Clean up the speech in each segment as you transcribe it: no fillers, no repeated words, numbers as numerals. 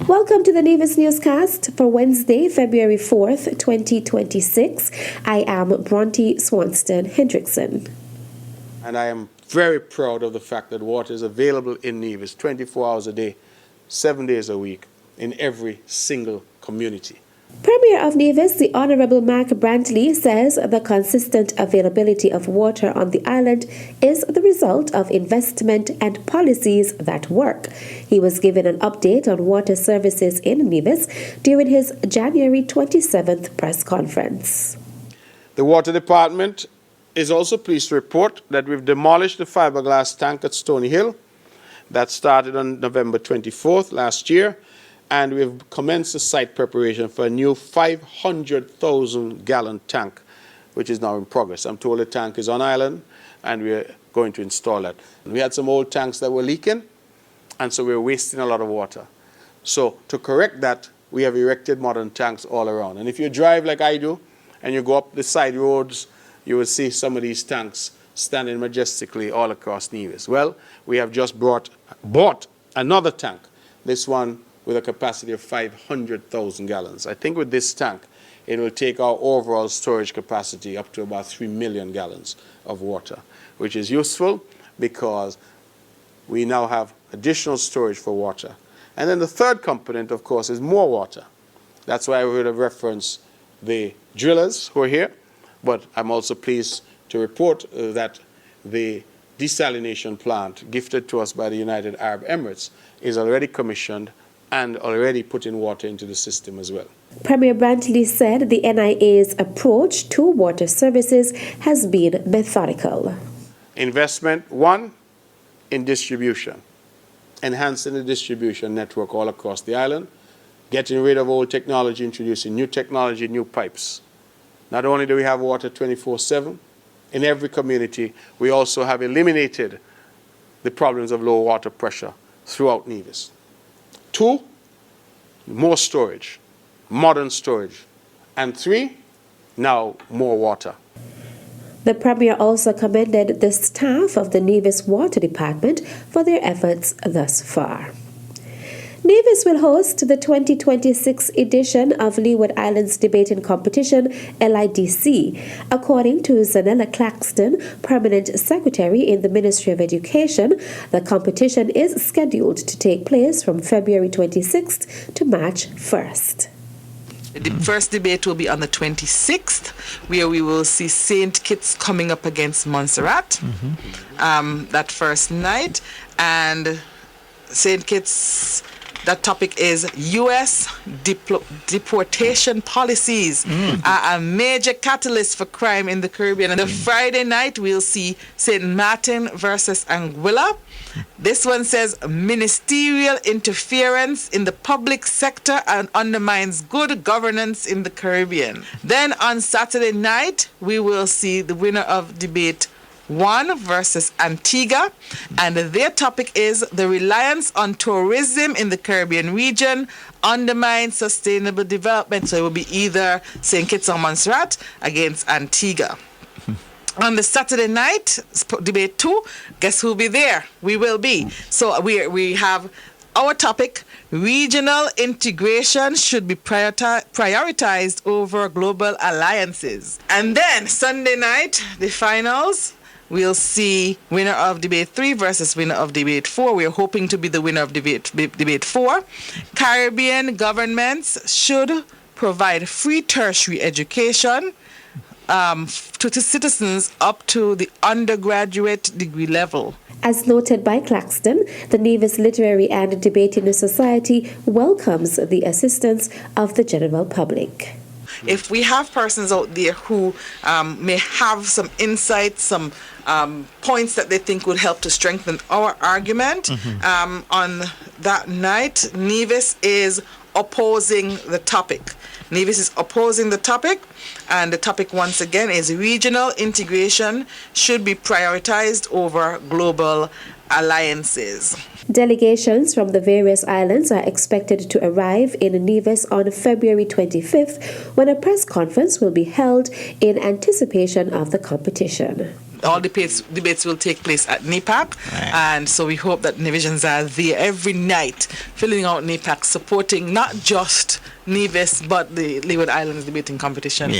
Welcome to the Nevis Newscast for Wednesday, February 4th, 2026. I am Bronte Swanston Hendrickson. And I am very proud of the fact that water is available in Nevis 24 hours a day, 7 days a week, in every single community. Premier of Nevis, the Honourable Mark Brantley, says the consistent availability of water on the island is the result of investment and policies that work. He was given an update on water services in Nevis during his January 27th press conference. The Water Department is also pleased to report that we've demolished the fiberglass tank at Stony Hill. That started on November 24th last year. And we've commenced the site preparation for a new 500,000 gallon tank, which is now in progress. I'm told the tank is on island, and we're going to install that. We had some old tanks that were leaking, and so we're wasting a lot of water. So to correct that, we have erected modern tanks all around. And if you drive like I do, and you go up the side roads, you will see some of these tanks standing majestically all across Nevis. Well, we have just bought another tank, this one with a capacity of 500,000 gallons. I think with this tank, it will take our overall storage capacity up to about 3 million gallons of water, which is useful because we now have additional storage for water. And then the third component, of course, is more water. That's why I would have referenced the drillers who are here, but I'm also pleased to report that the desalination plant gifted to us by the United Arab Emirates is already commissioned and already putting water into the system as well. Premier Brantley said the NIA's approach to water services has been methodical. Investment, one, in distribution, enhancing the distribution network all across the island, getting rid of old technology, introducing new technology, new pipes. Not only do we have water 24/7, in every community, we also have eliminated the problems of low water pressure throughout Nevis. Two, more storage, modern storage. And three, now more water. The Premier also commended the staff of the Nevis Water Department for their efforts thus far. Nevis will host the 2026 edition of Leeward Islands Debating Competition, LIDC. According to Zanella Claxton, Permanent Secretary in the Ministry of Education, the competition is scheduled to take place from February 26th to March 1st. The first debate will be on the 26th, where we will see St. Kitts coming up against Montserrat that first night. And St. Kitts, that topic is U.S. deportation policies are a major catalyst for crime in the Caribbean. And the Friday night, we'll see St. Martin versus Anguilla. This one says ministerial interference in the public sector and undermines good governance in the Caribbean. Then on Saturday night, we will see the winner of debate 1 versus Antigua, and their topic is the reliance on tourism in the Caribbean region undermines sustainable development. So it will be either St. Kitts or Montserrat against Antigua. On the Saturday night, debate 2, guess who'll be there? We will be. So we have our topic, regional integration should be prioritized over global alliances. And then Sunday night, the finals, we'll see winner of debate 3 versus winner of debate 4. We're hoping to be the winner of debate 4. Caribbean governments should provide free tertiary education to citizens up to the undergraduate degree level. As noted by Claxton, the Nevis Literary and Debating Society welcomes the assistance of the general public. If we have persons out there who may have some insights, some points that they think would help to strengthen our argument, on that night, Nevis is opposing the topic. Nevis is opposing the topic, and the topic once again is regional integration should be prioritized over global alliances. Delegations from the various islands are expected to arrive in Nevis on February 25th, when a press conference will be held in anticipation of the competition. all debates will take place at NEPAC, and so we hope that Nevisians are there every night, filling out NEPAC, supporting not just Nevis but the Leeward Islands debating competition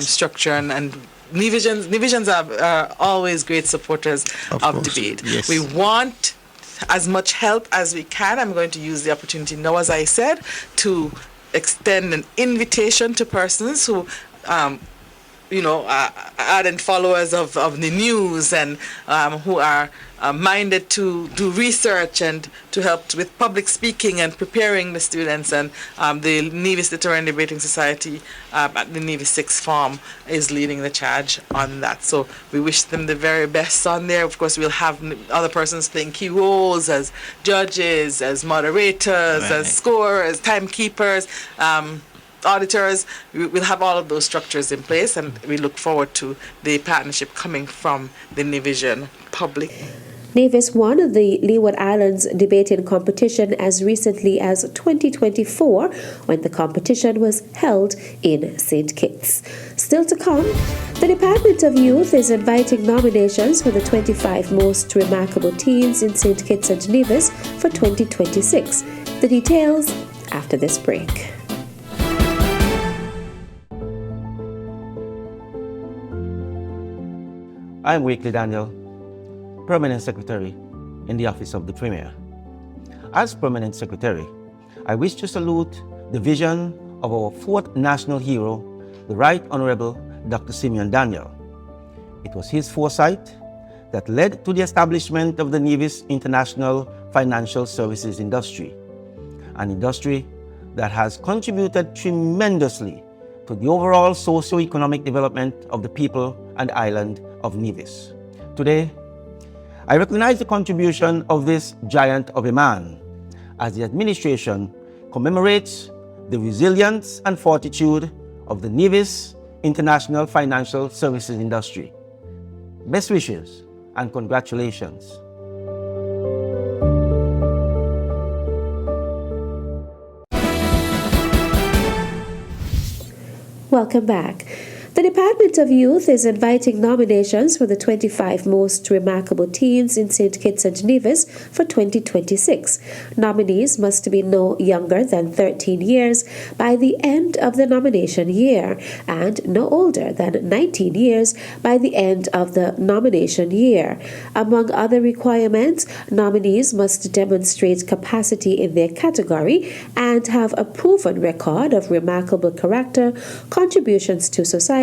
structure and Nevisians are always great supporters of debate. Yes. We want as much help as we can. I'm going to use the opportunity now, as I said, to extend an invitation to persons who ardent followers of the news and who are minded to do research and to help with public speaking and preparing the students. And the Nevis Literary Debating Society at the Nevis Sixth Form is leading the charge on that. So we wish them the very best on there. Of course, we'll have other persons playing key roles as judges, as moderators, as scorers, timekeepers, auditors. We'll have all of those structures in place, and we look forward to the partnership coming from the Nevisian public. Nevis won the Leeward Islands debating competition as recently as 2024, when the competition was held in St. Kitts. Still to come, the Department of Youth is inviting nominations for the 25 most remarkable teens in St. Kitts and Nevis for 2026. The details after this break. I'm Wakely Daniel, Permanent Secretary in the Office of the Premier. As Permanent Secretary, I wish to salute the vision of our fourth national hero, the Right Honorable Dr. Simeon Daniel. It was his foresight that led to the establishment of the Nevis International Financial Services Industry, an industry that has contributed tremendously to the overall socio-economic development of the people and island of Nevis. Today, I recognize the contribution of this giant of a man as the administration commemorates the resilience and fortitude of the Nevis International Financial Services Industry. Best wishes and congratulations. Welcome back. The Department of Youth is inviting nominations for the 25 most remarkable teens in St. Kitts and Nevis for 2026. Nominees must be no younger than 13 years by the end of the nomination year and no older than 19 years by the end of the nomination year. Among other requirements, nominees must demonstrate capacity in their category and have a proven record of remarkable character, contributions to society,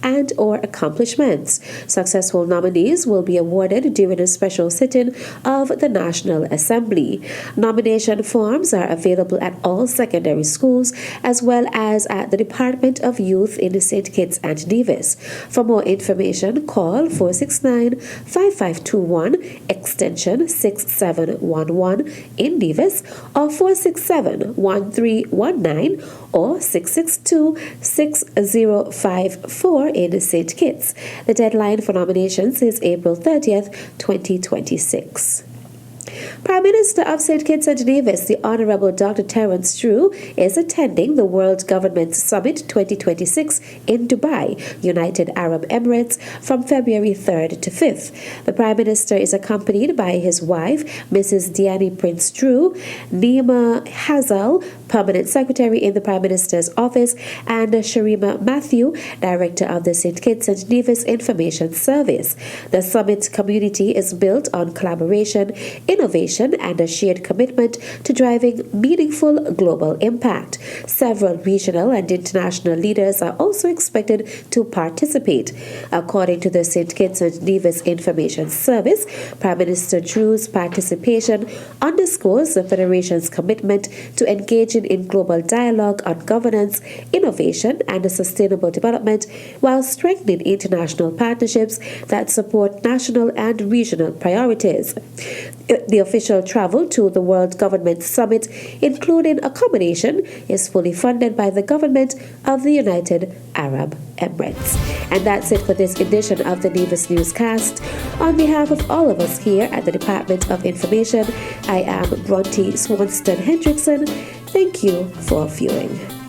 and or accomplishments. Successful nominees will be awarded during a special sitting of the National Assembly. Nomination forms are available at all secondary schools as well as at the Department of Youth in St. Kitts and Nevis. For more information, call 469-5521 extension 6711 in Nevis or 467-1319 or 662-6054 in St. Kitts. The deadline for nominations is April 30th, 2026. Prime Minister of St. Kitts and Nevis, the Honourable Dr. Terence Drew, is attending the World Government Summit 2026 in Dubai, United Arab Emirates, from February 3rd to 5th. The Prime Minister is accompanied by his wife, Mrs. Diani Prince Drew, Nima Hazal, Permanent Secretary in the Prime Minister's Office, and Sharima Matthew, Director of the St. Kitts and Nevis Information Service. The summit community is built on collaboration, innovation, and a shared commitment to driving meaningful global impact. Several regional and international leaders are also expected to participate. According to the St. Kitts and Nevis Information Service, Prime Minister Drew's participation underscores the Federation's commitment to engaging in global dialogue on governance, innovation, and sustainable development while strengthening international partnerships that support national and regional priorities. The official travel to the World Government Summit, including accommodation, is fully funded by the government of the United Arab Emirates. And that's it for this edition of the Nevis Newscast. On behalf of all of us here at the Department of Information, I am Bronte Swanston Hendrickson. Thank you for viewing.